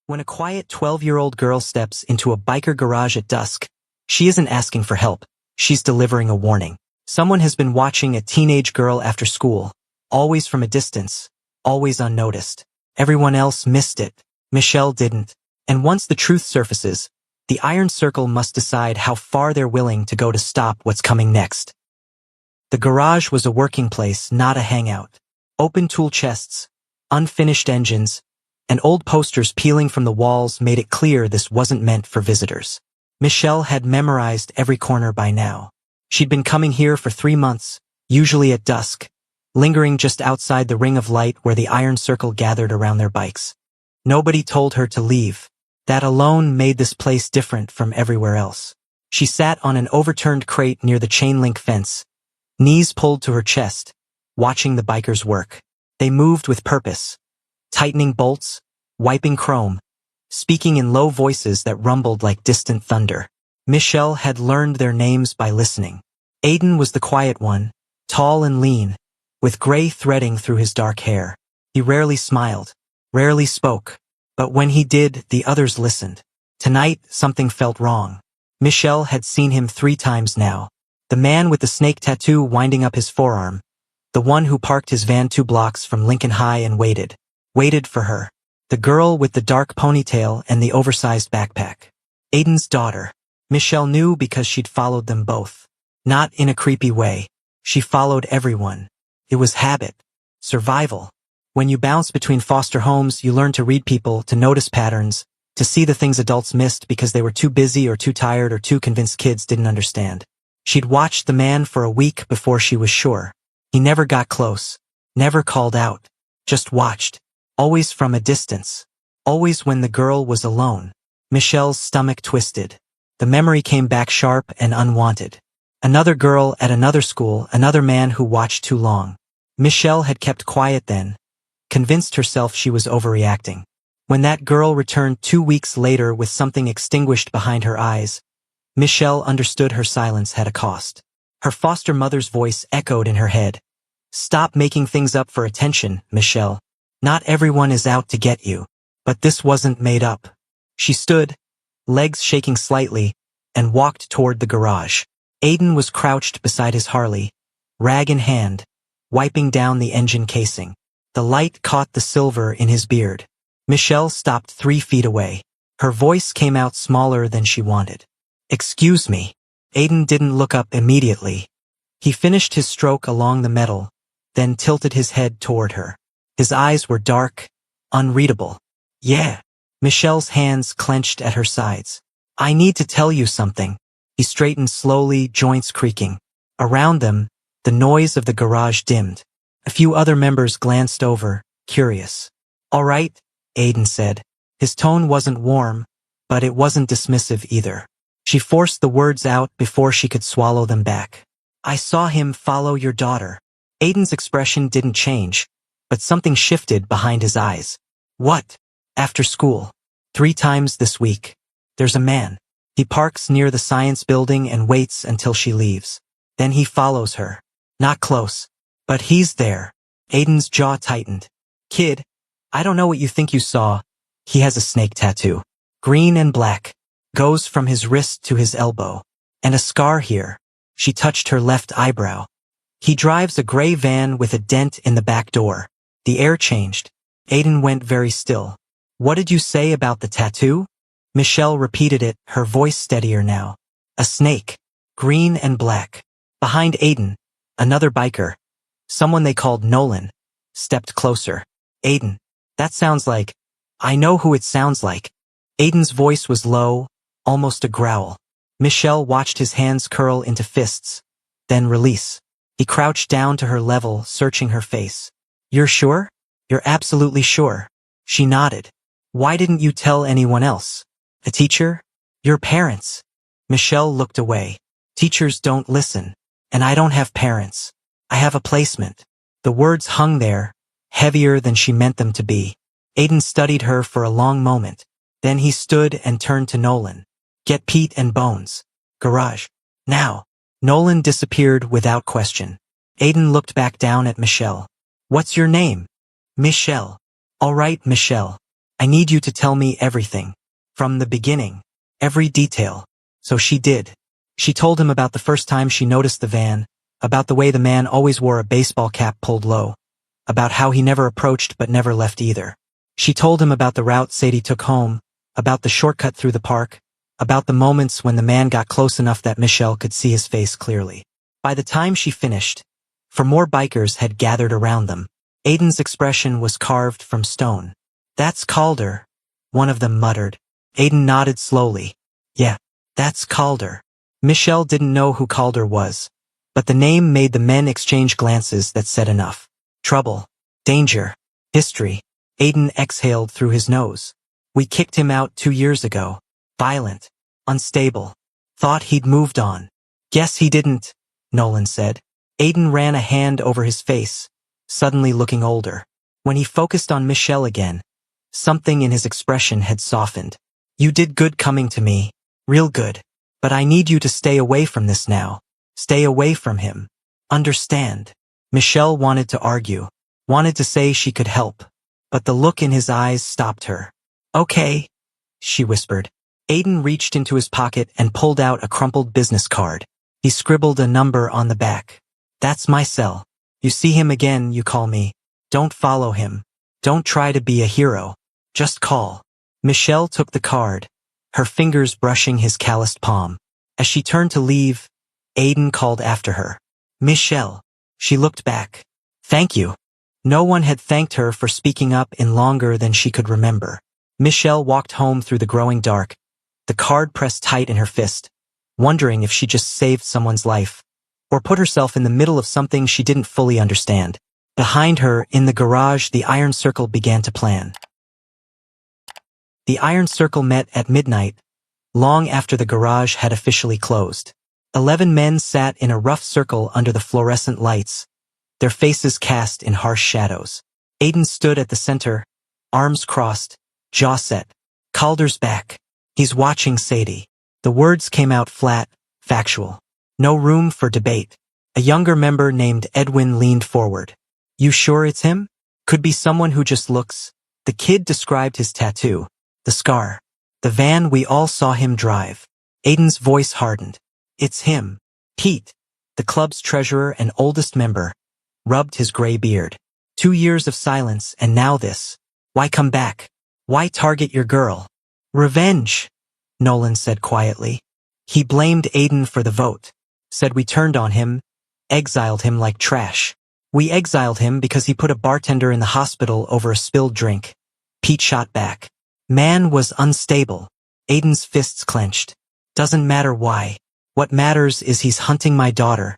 When a quiet 12-year-old girl steps into a biker garage at dusk, she isn't asking for help, she's delivering a warning. Someone has been watching a teenage girl after school, always from a distance, always unnoticed. Everyone else missed it. Michelle didn't. And once the truth surfaces, the Iron Circle must decide how far they're willing to go to stop what's coming next. The garage was a working place, not a hangout. Open tool chests, unfinished engines, and old posters peeling from the walls made it clear this wasn't meant for visitors. Michelle had memorized every corner by now. She'd been coming here for 3 months, usually at dusk, lingering just outside the ring of light where the Iron Circle gathered around their bikes. Nobody told her to leave. That alone made this place different from everywhere else. She sat on an overturned crate near the chain-link fence, knees pulled to her chest, watching the bikers work. They moved with purpose, tightening bolts, wiping chrome, speaking in low voices that rumbled like distant thunder. Michelle had learned their names by listening. Aiden was the quiet one, tall and lean, with gray threading through his dark hair. He rarely smiled, rarely spoke, but when he did, the others listened. Tonight, something felt wrong. Michelle had seen him 3 times now. The man with the snake tattoo winding up his forearm, the one who parked his van 2 blocks from Lincoln High and waited for her. The girl with the dark ponytail and the oversized backpack. Aiden's daughter. Michelle knew because she'd followed them both. Not in a creepy way. She followed everyone. It was habit. Survival. When you bounce between foster homes, you learn to read people, to notice patterns, to see the things adults missed because they were too busy or too tired or too convinced kids didn't understand. She'd watched the man for a week before she was sure. He never got close. Never called out. Just watched. Always from a distance. Always when the girl was alone. Michelle's stomach twisted. The memory came back sharp and unwanted. Another girl at another school, another man who watched too long. Michelle had kept quiet then, convinced herself she was overreacting. When that girl returned 2 weeks later with something extinguished behind her eyes, Michelle understood her silence had a cost. Her foster mother's voice echoed in her head. Stop making things up for attention, Michelle. Not everyone is out to get you. But this wasn't made up. She stood, legs shaking slightly, and walked toward the garage. Aiden was crouched beside his Harley, rag in hand, wiping down the engine casing. The light caught the silver in his beard. Michelle stopped 3 feet away. Her voice came out smaller than she wanted. Excuse me. Aiden didn't look up immediately. He finished his stroke along the metal, then tilted his head toward her. His eyes were dark, unreadable. Yeah. Michelle's hands clenched at her sides. I need to tell you something. He straightened slowly, joints creaking. Around them, the noise of the garage dimmed. A few other members glanced over, curious. All right, Aiden said. His tone wasn't warm, but it wasn't dismissive either. She forced the words out before she could swallow them back. I saw him follow your daughter. Aiden's expression didn't change, but something shifted behind his eyes. What? After school. 3 times this week. There's a man. He parks near the science building and waits until she leaves. Then he follows her. Not close. But he's there. Aiden's jaw tightened. Kid, I don't know what you think you saw. He has a snake tattoo. Green and black. Goes from his wrist to his elbow. And a scar here. She touched her left eyebrow. He drives a gray van with a dent in the back door. The air changed. Aiden went very still. What did you say about the tattoo? Michelle repeated it, her voice steadier now. A snake. Green and black. Behind Aiden, another biker, someone they called Nolan, stepped closer. Aiden. That sounds like... I know who it sounds like. Aiden's voice was low, almost a growl. Michelle watched his hands curl into fists, then release. He crouched down to her level, searching her face. You're sure? You're absolutely sure. She nodded. Why didn't you tell anyone else? A teacher? Your parents? Michelle looked away. Teachers don't listen. And I don't have parents. I have a placement. The words hung there, heavier than she meant them to be. Aiden studied her for a long moment. Then he stood and turned to Nolan. Get Pete and Bones. Garage. Now. Nolan disappeared without question. Aiden looked back down at Michelle. What's your name? Michelle. All right, Michelle. I need you to tell me everything. From the beginning. Every detail. So she did. She told him about the first time she noticed the van, about the way the man always wore a baseball cap pulled low, about how he never approached but never left either. She told him about the route Sadie took home, about the shortcut through the park, about the moments when the man got close enough that Michelle could see his face clearly. By the time she finished, for more bikers had gathered around them. Aiden's expression was carved from stone. That's Calder, one of them muttered. Aiden nodded slowly. Yeah, that's Calder. Michelle didn't know who Calder was, but the name made the men exchange glances that said enough. Trouble. Danger. History. Aiden exhaled through his nose. We kicked him out 2 years ago. Violent. Unstable. Thought he'd moved on. Guess he didn't, Nolan said. Aiden ran a hand over his face, suddenly looking older. When he focused on Michelle again, something in his expression had softened. You did good coming to me. Real good. But I need you to stay away from this now. Stay away from him. Understand. Michelle wanted to argue, wanted to say she could help, but the look in his eyes stopped her. Okay, she whispered. Aiden reached into his pocket and pulled out a crumpled business card. He scribbled a number on the back. That's my cell. You see him again, you call me. Don't follow him. Don't try to be a hero. Just call. Michelle took the card, her fingers brushing his calloused palm. As she turned to leave, Aiden called after her. Michelle. She looked back. Thank you. No one had thanked her for speaking up in longer than she could remember. Michelle walked home through the growing dark, the card pressed tight in her fist, wondering if she just saved someone's life, or put herself in the middle of something she didn't fully understand. Behind her, in the garage, the Iron Circle began to plan. The Iron Circle met at midnight, long after the garage had officially closed. 11 men sat in a rough circle under the fluorescent lights, their faces cast in harsh shadows. Aiden stood at the center, arms crossed, jaw set. Calder's back. He's watching Sadie. The words came out flat, factual. No room for debate. A younger member named Edwin leaned forward. You sure it's him? Could be someone who just looks. The kid described his tattoo, the scar, the van we all saw him drive. Aiden's voice hardened. It's him. Pete, the club's treasurer and oldest member, rubbed his gray beard. 2 years of silence and now this. Why come back? Why target your girl? Revenge, Nolan said quietly. He blamed Aiden for the vote. Said we turned on him, exiled him like trash. We exiled him because he put a bartender in the hospital over a spilled drink. Pete shot back. Man was unstable. Aiden's fists clenched. Doesn't matter why. What matters is he's hunting my daughter,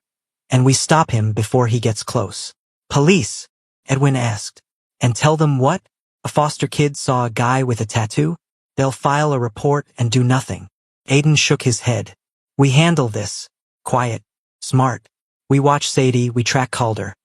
and we stop him before he gets close. Police, Edwin asked. And tell them what? A foster kid saw a guy with a tattoo? They'll file a report and do nothing. Aiden shook his head. We handle this. Quiet. Smart. We watch Sadie, we track Calder.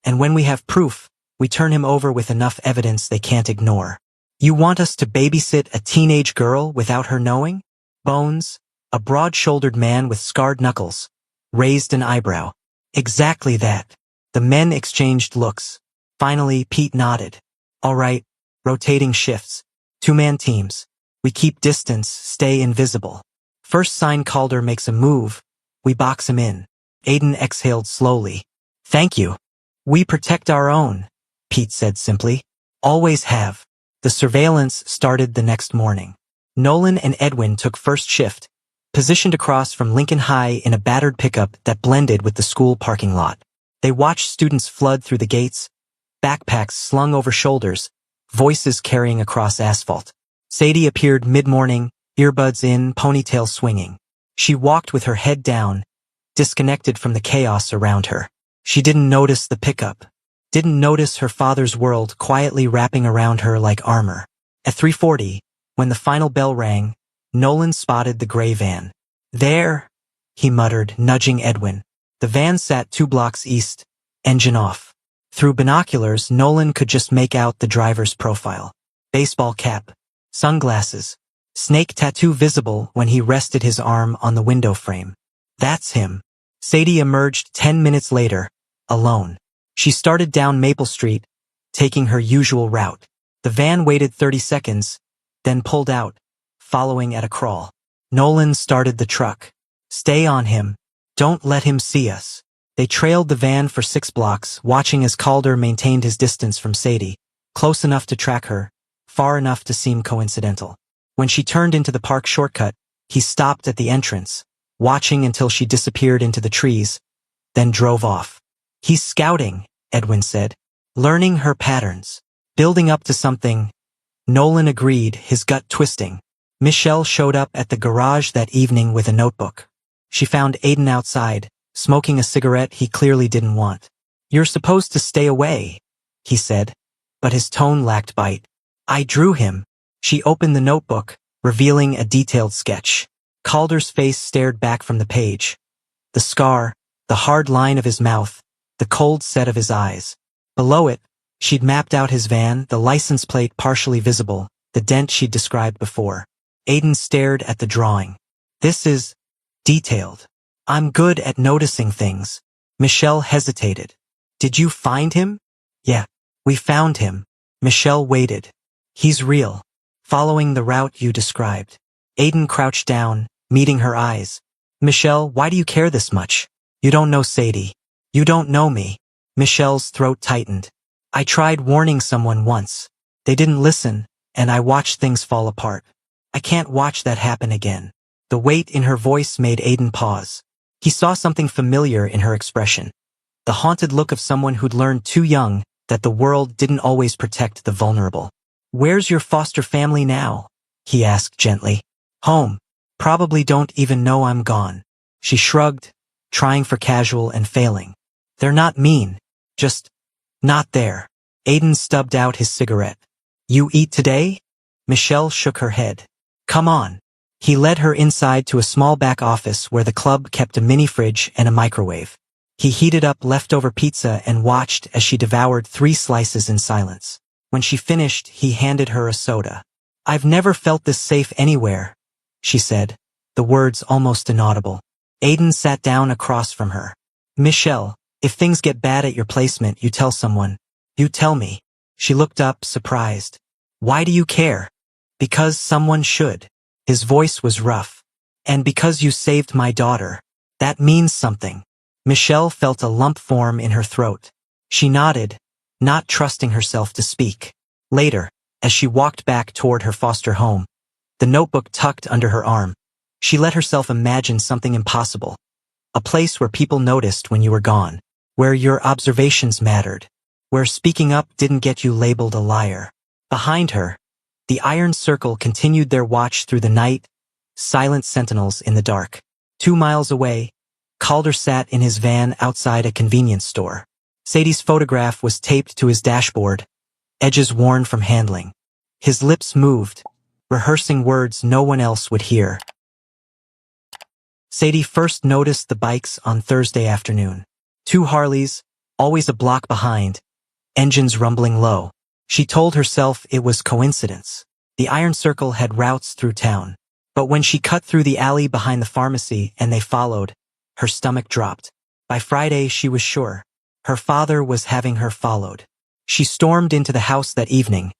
And when we have proof, we turn him over with enough evidence they can't ignore. You want us to babysit a teenage girl without her knowing? Bones, a broad-shouldered man with scarred knuckles, raised an eyebrow. Exactly that. The men exchanged looks. Finally, Pete nodded. All right, rotating shifts. 2-man teams. We keep distance, stay invisible. First sign Calder makes a move, we box him in. Aiden exhaled slowly. Thank you. We protect our own, Pete said simply. Always have. The surveillance started the next morning. Nolan and Edwin took first shift, positioned across from Lincoln High in a battered pickup that blended with the school parking lot. They watched students flood through the gates, backpacks slung over shoulders, voices carrying across asphalt. Sadie appeared mid-morning, earbuds in, ponytail swinging. She walked with her head down, disconnected from the chaos around her. She didn't notice the pickup, didn't notice her father's world quietly wrapping around her like armor. At 3:40, when the final bell rang, Nolan spotted the gray van. There, he muttered, nudging Edwin. The van sat 2 blocks east, engine off. Through binoculars, Nolan could just make out the driver's profile. Baseball cap, sunglasses, snake tattoo visible when he rested his arm on the window frame. That's him. Sadie emerged 10 minutes later, alone. She started down Maple Street, taking her usual route. The van waited 30 seconds, then pulled out, following at a crawl. Nolan started the truck. Stay on him. Don't let him see us. They trailed the van for 6 blocks, watching as Calder maintained his distance from Sadie, close enough to track her, far enough to seem coincidental. When she turned into the park shortcut, he stopped at the entrance, watching until she disappeared into the trees, then drove off. He's scouting, Edwin said. Learning her patterns. Building up to something. Nolan agreed, his gut twisting. Michelle showed up at the garage that evening with a notebook. She found Aiden outside, smoking a cigarette he clearly didn't want. You're supposed to stay away, he said, but his tone lacked bite. I drew him. She opened the notebook, revealing a detailed sketch. Calder's face stared back from the page. The scar, the hard line of his mouth, the cold set of his eyes. Below it, she'd mapped out his van, the license plate partially visible, the dent she'd described before. Aiden stared at the drawing. This is detailed. I'm good at noticing things. Michelle hesitated. Did you find him? Yeah, we found him. Michelle waited. He's real. Following the route you described. Aiden crouched down, meeting her eyes. Michelle, why do you care this much? You don't know Sadie. You don't know me. Michelle's throat tightened. I tried warning someone once. They didn't listen, and I watched things fall apart. I can't watch that happen again. The weight in her voice made Aiden pause. He saw something familiar in her expression. The haunted look of someone who'd learned too young that the world didn't always protect the vulnerable. Where's your foster family now? He asked gently. Home. Probably don't even know I'm gone. She shrugged, trying for casual and failing. They're not mean. Just not there. Aiden stubbed out his cigarette. You eat today? Michelle shook her head. Come on. He led her inside to a small back office where the club kept a mini fridge and a microwave. He heated up leftover pizza and watched as she devoured 3 slices in silence. When she finished, he handed her a soda. I've never felt this safe anywhere, she said, the words almost inaudible. Aiden sat down across from her. Michelle, if things get bad at your placement, you tell someone. You tell me. She looked up, surprised. Why do you care? Because someone should. His voice was rough. And because you saved my daughter. That means something. Michelle felt a lump form in her throat. She nodded, not trusting herself to speak. Later, as she walked back toward her foster home, the notebook tucked under her arm, she let herself imagine something impossible. A place where people noticed when you were gone, where your observations mattered, where speaking up didn't get you labeled a liar. Behind her, the Iron Circle continued their watch through the night, silent sentinels in the dark. 2 miles away, Calder sat in his van outside a convenience store. Sadie's photograph was taped to his dashboard, edges worn from handling. His lips moved, rehearsing words no one else would hear. Sadie first noticed the bikes on Thursday afternoon. 2 Harleys, always a block behind, engines rumbling low. She told herself it was coincidence. The Iron Circle had routes through town. But when she cut through the alley behind the pharmacy and they followed, her stomach dropped. By Friday, she was sure. Her father was having her followed. She stormed into the house that evening,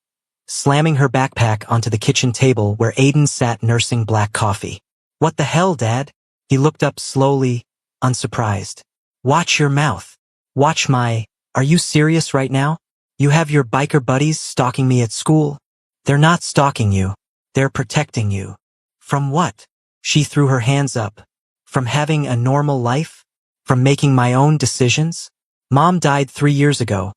slamming her backpack onto the kitchen table where Aiden sat nursing black coffee. What the hell, Dad? He looked up slowly, unsurprised. Watch your mouth. Watch my... Are you serious right now? You have your biker buddies stalking me at school? They're not stalking you. They're protecting you. From what? She threw her hands up. From having a normal life? From making my own decisions? Mom died 3 years ago,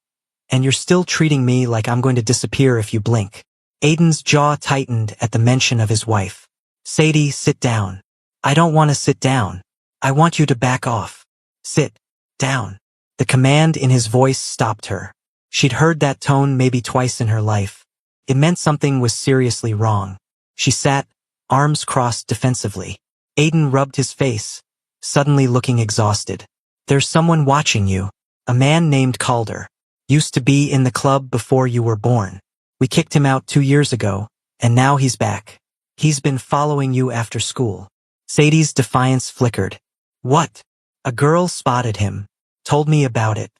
and you're still treating me like I'm going to disappear if you blink. Aiden's jaw tightened at the mention of his wife. Sadie, sit down. I don't want to sit down. I want you to back off. Sit down. The command in his voice stopped her. She'd heard that tone maybe twice in her life. It meant something was seriously wrong. She sat, arms crossed defensively. Aiden rubbed his face, suddenly looking exhausted. There's someone watching you. A man named Calder. Used to be in the club before you were born. We kicked him out 2 years ago, and now he's back. He's been following you after school. Sadie's defiance flickered. What? A girl spotted him. Told me about it.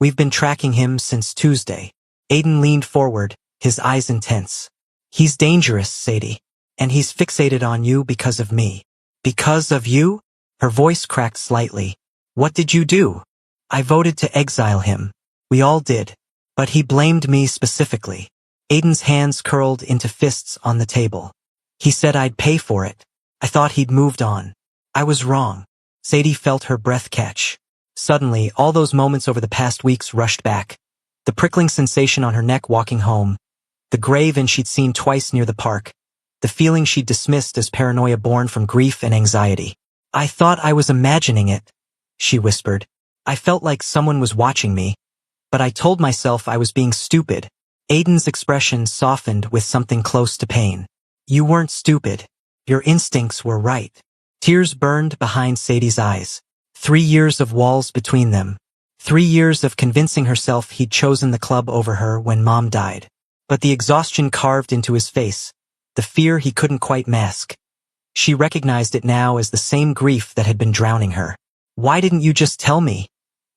We've been tracking him since Tuesday. Aiden leaned forward, his eyes intense. He's dangerous, Sadie. And he's fixated on you because of me. Because of you? Her voice cracked slightly. What did you do? I voted to exile him. We all did. But he blamed me specifically. Aiden's hands curled into fists on the table. He said I'd pay for it. I thought he'd moved on. I was wrong. Sadie felt her breath catch. Suddenly, all those moments over the past weeks rushed back. The prickling sensation on her neck walking home. The grave-in she'd seen twice near the park. The feeling she'd dismissed as paranoia born from grief and anxiety. I thought I was imagining it, she whispered. I felt like someone was watching me. But I told myself I was being stupid. Aiden's expression softened with something close to pain. You weren't stupid. Your instincts were right. Tears burned behind Sadie's eyes. 3 years of walls between them. 3 years of convincing herself he'd chosen the club over her when Mom died. But the exhaustion carved into his face. The fear he couldn't quite mask. She recognized it now as the same grief that had been drowning her. Why didn't you just tell me?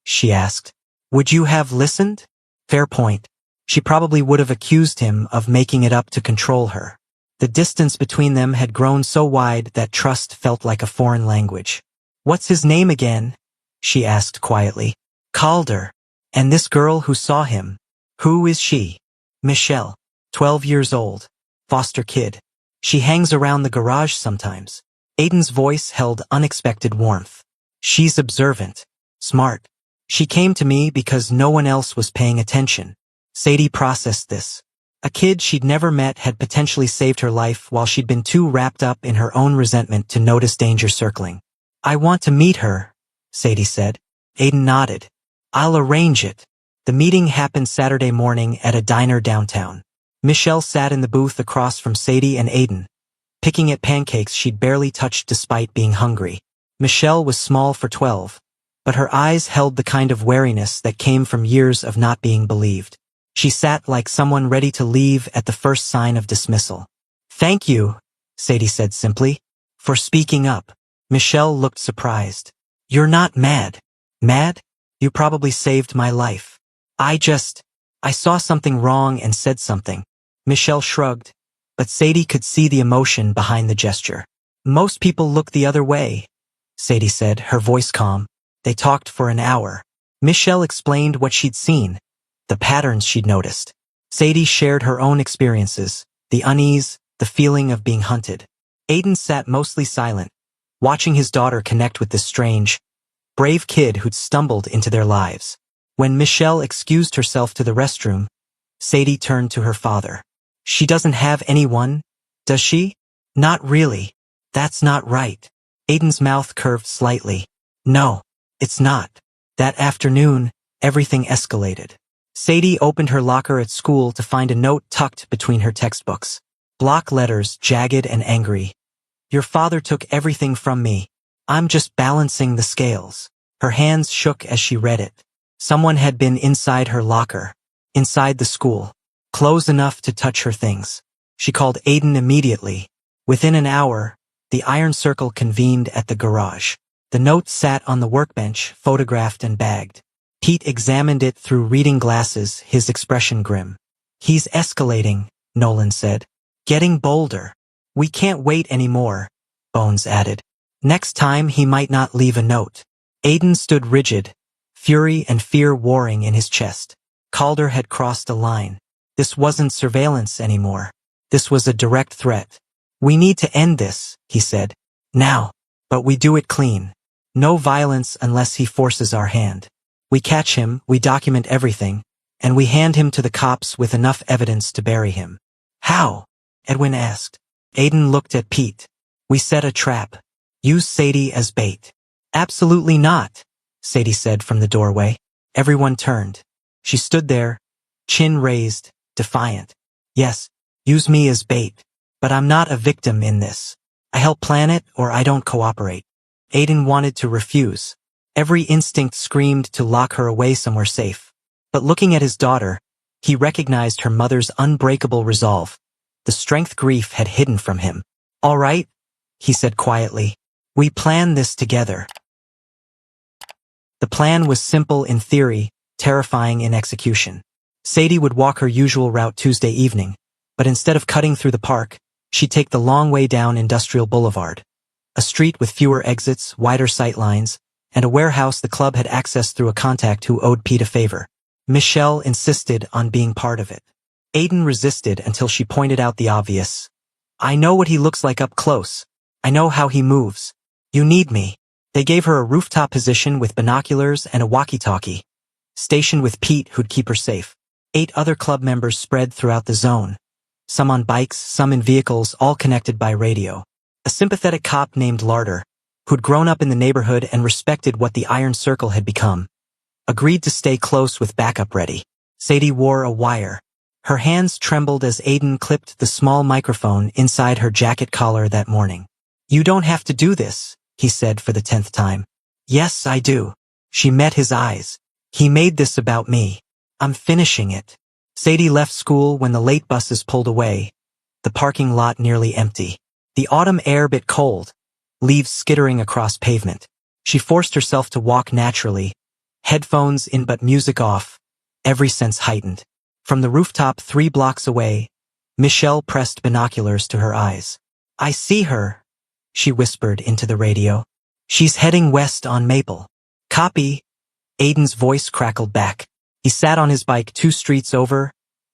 She asked. Would you have listened? Fair point. She probably would have accused him of making it up to control her. The distance between them had grown so wide that trust felt like a foreign language. What's his name again? She asked quietly. Calder. And this girl who saw him. Who is she? Michelle. 12 years old. Foster kid. She hangs around the garage sometimes. Aiden's voice held unexpected warmth. She's observant. Smart. She came to me because no one else was paying attention. Sadie processed this. A kid she'd never met had potentially saved her life while she'd been too wrapped up in her own resentment to notice danger circling. I want to meet her, Sadie said. Aiden nodded. I'll arrange it. The meeting happened Saturday morning at a diner downtown. Michelle sat in the booth across from Sadie and Aiden, picking at pancakes she'd barely touched despite being hungry. Michelle was small for 12, but her eyes held the kind of wariness that came from years of not being believed. She sat like someone ready to leave at the first sign of dismissal. Thank you, Sadie said simply, for speaking up. Michelle looked surprised. You're not mad. Mad? You probably saved my life. I saw something wrong and said something. Michelle shrugged, but Sadie could see the emotion behind the gesture. Most people look the other way, Sadie said, her voice calm. They talked for an hour. Michelle explained what she'd seen, the patterns she'd noticed. Sadie shared her own experiences, the unease, the feeling of being hunted. Aiden sat mostly silent, watching his daughter connect with this strange, brave kid who'd stumbled into their lives. When Michelle excused herself to the restroom, Sadie turned to her father. She doesn't have anyone, does she? Not really. That's not right. Aiden's mouth curved slightly. No, it's not. That afternoon, everything escalated. Sadie opened her locker at school to find a note tucked between her textbooks. Block letters, jagged and angry. Your father took everything from me. I'm just balancing the scales. Her hands shook as she read it. Someone had been inside her locker, inside the school, close enough to touch her things. She called Aiden immediately. Within an hour, the Iron Circle convened at the garage. The note sat on the workbench, photographed and bagged. Pete examined it through reading glasses, his expression grim. He's escalating, Nolan said. Getting bolder. We can't wait anymore, Bones added. Next time he might not leave a note. Aiden stood rigid, fury and fear warring in his chest. Calder had crossed a line. This wasn't surveillance anymore. This was a direct threat. We need to end this, he said. Now. But we do it clean. No violence unless he forces our hand. We catch him, we document everything, and we hand him to the cops with enough evidence to bury him. How? Edwin asked. Aiden looked at Pete. We set a trap. Use Sadie as bait. Absolutely not, Sadie said from the doorway. Everyone turned. She stood there, chin raised, defiant. Yes, use me as bait. But I'm not a victim in this. I help plan it or I don't cooperate. Aiden wanted to refuse. Every instinct screamed to lock her away somewhere safe. But looking at his daughter, he recognized her mother's unbreakable resolve. The strength grief had hidden from him. All right, he said quietly. We plan this together. The plan was simple in theory, terrifying in execution. Sadie would walk her usual route Tuesday evening, but instead of cutting through the park, she'd take the long way down Industrial Boulevard, a street with fewer exits, wider sightlines, and a warehouse the club had accessed through a contact who owed Pete a favor. Michelle insisted on being part of it. Aiden resisted until she pointed out the obvious. I know what he looks like up close. I know how he moves. You need me. They gave her a rooftop position with binoculars and a walkie-talkie, stationed with Pete who'd keep her safe. 8 other club members spread throughout the zone, some on bikes, some in vehicles, all connected by radio. A sympathetic cop named Larder, who'd grown up in the neighborhood and respected what the Iron Circle had become, agreed to stay close with backup ready. Sadie wore a wire. Her hands trembled as Aiden clipped the small microphone inside her jacket collar that morning. You don't have to do this, he said for the 10th time. Yes, I do. She met his eyes. He made this about me. I'm finishing it. Sadie left school when the late buses pulled away, the parking lot nearly empty. The autumn air bit cold, leaves skittering across pavement. She forced herself to walk naturally, headphones in but music off, every sense heightened. From the rooftop 3 blocks away, Michelle pressed binoculars to her eyes. I see her, she whispered into the radio. She's heading west on Maple. Copy. Aiden's voice crackled back. He sat on his bike 2 streets over,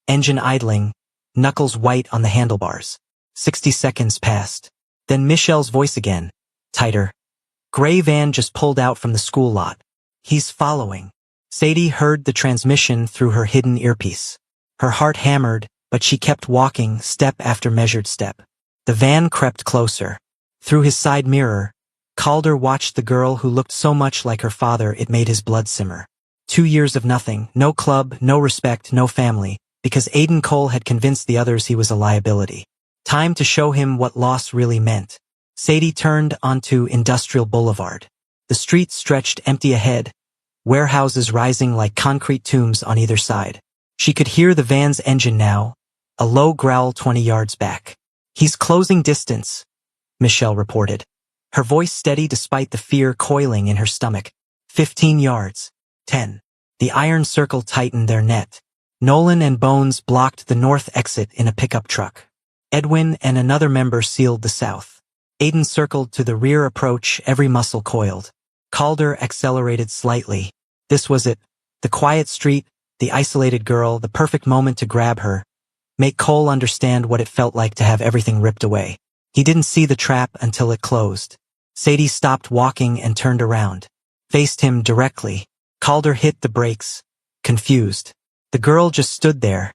engine idling, knuckles white on the handlebars. 60 seconds passed. Then Michelle's voice again, tighter. Gray van just pulled out from the school lot. He's following. Sadie heard the transmission through her hidden earpiece. Her heart hammered, but she kept walking, step after measured step. The van crept closer. Through his side mirror, Calder watched the girl who looked so much like her father it made his blood simmer. 2 years of nothing, no club, no respect, no family, because Aiden Cole had convinced the others he was a liability. Time to show him what loss really meant. Sadie turned onto Industrial Boulevard. The street stretched empty ahead, warehouses rising like concrete tombs on either side. She could hear the van's engine now, a low growl 20 yards back. He's closing distance, Michelle reported, her voice steady despite the fear coiling in her stomach. 15 yards. 10. The Iron Circle tightened their net. Nolan and Bones blocked the north exit in a pickup truck. Edwin and another member sealed the south. Aiden circled to the rear approach, every muscle coiled. Calder accelerated slightly. This was it. The quiet street, the isolated girl, the perfect moment to grab her. Make Cole understand what it felt like to have everything ripped away. He didn't see the trap until it closed. Sadie stopped walking and turned around. Faced him directly. Calder hit the brakes, confused. The girl just stood there,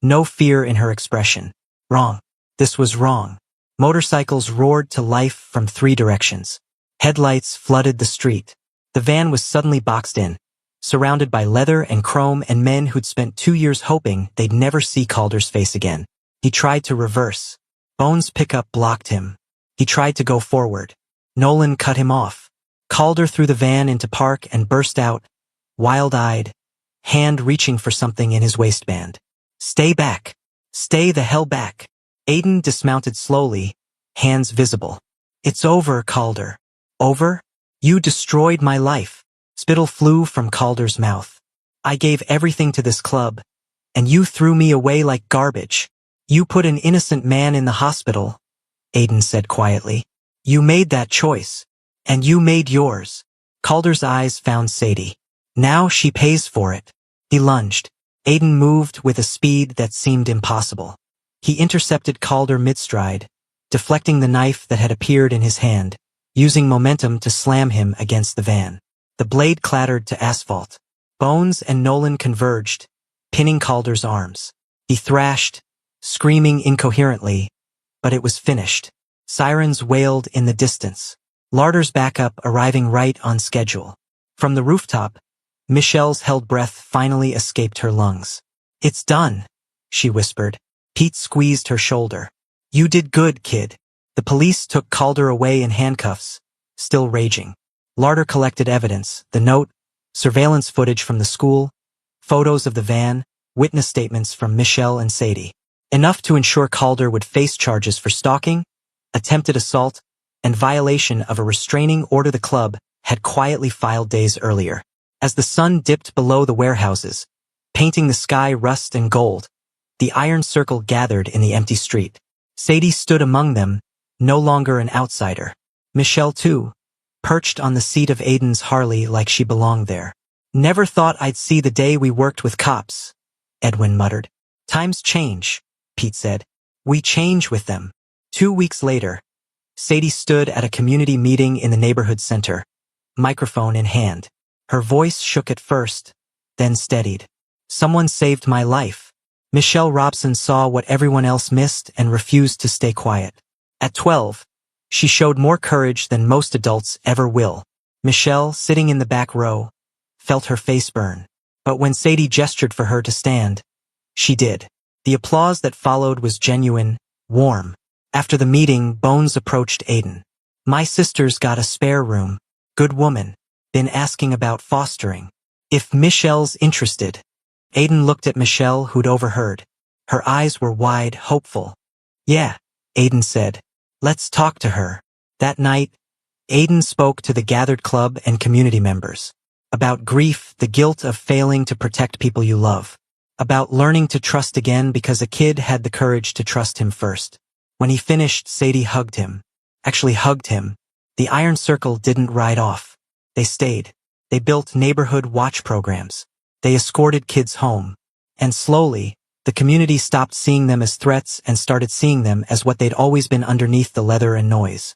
no fear in her expression. Wrong. This was wrong. Motorcycles roared to life from 3 directions. Headlights flooded the street. The van was suddenly boxed in, surrounded by leather and chrome and men who'd spent 2 years hoping they'd never see Calder's face again. He tried to reverse. Bones' pickup blocked him. He tried to go forward. Nolan cut him off. Calder threw the van into park and burst out, wild-eyed, hand reaching for something in his waistband. Stay back. Stay the hell back. Aiden dismounted slowly, hands visible. It's over, Calder. Over? You destroyed my life. Spittle flew from Calder's mouth. I gave everything to this club, and you threw me away like garbage. You put an innocent man in the hospital, Aiden said quietly. You made that choice, and you made yours. Calder's eyes found Sadie. Now she pays for it. He lunged. Aiden moved with a speed that seemed impossible. He intercepted Calder mid-stride, deflecting the knife that had appeared in his hand, using momentum to slam him against the van. The blade clattered to asphalt. Bones and Nolan converged, pinning Calder's arms. He thrashed, screaming incoherently, but it was finished. Sirens wailed in the distance. Larder's backup arriving right on schedule. From the rooftop, Michelle's held breath finally escaped her lungs. It's done, she whispered. Pete squeezed her shoulder. You did good, kid. The police took Calder away in handcuffs, still raging. Larder collected evidence, the note, surveillance footage from the school, photos of the van, witness statements from Michelle and Sadie. Enough to ensure Calder would face charges for stalking, attempted assault, and violation of a restraining order the club had quietly filed days earlier. As the sun dipped below the warehouses, painting the sky rust and gold. The iron circle gathered in the empty street. Sadie stood among them, no longer an outsider. Michelle, too, perched on the seat of Aiden's Harley like she belonged there. "Never thought I'd see the day we worked with cops," Edwin muttered. "Times change," Pete said. "We change with them." 2 weeks later, Sadie stood at a community meeting in the neighborhood center, microphone in hand. Her voice shook at first, then steadied. "Someone saved my life." Michelle Robson saw what everyone else missed and refused to stay quiet. At 12, she showed more courage than most adults ever will. Michelle, sitting in the back row, felt her face burn. But when Sadie gestured for her to stand, she did. The applause that followed was genuine, warm. After the meeting, Bones approached Aiden. "My sister's got a spare room. Good woman. Been asking about fostering. If Michelle's interested." Aiden looked at Michelle, who'd overheard. Her eyes were wide, hopeful. "Yeah," Aiden said. "Let's talk to her." That night, Aiden spoke to the gathered club and community members. About grief, the guilt of failing to protect people you love. About learning to trust again because a kid had the courage to trust him first. When he finished, Sadie hugged him. Actually hugged him. The Iron Circle didn't ride off. They stayed. They built neighborhood watch programs. They escorted kids home. And slowly, the community stopped seeing them as threats and started seeing them as what they'd always been underneath the leather and noise.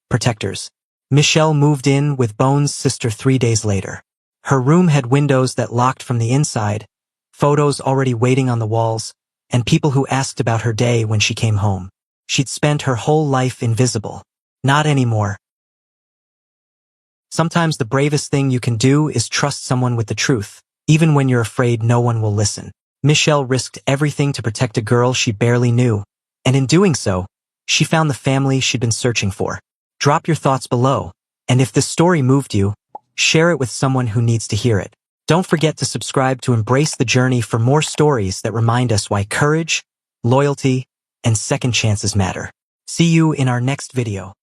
Protectors. Michelle moved in with Bones' sister 3 days later. Her room had windows that locked from the inside, photos already waiting on the walls, and people who asked about her day when she came home. She'd spent her whole life invisible. Not anymore. Sometimes the bravest thing you can do is trust someone with the truth, even when you're afraid no one will listen. Michelle risked everything to protect a girl she barely knew, and in doing so, she found the family she'd been searching for. Drop your thoughts below, and if this story moved you, share it with someone who needs to hear it. Don't forget to subscribe to Embrace the Journey for more stories that remind us why courage, loyalty, and second chances matter. See you in our next video.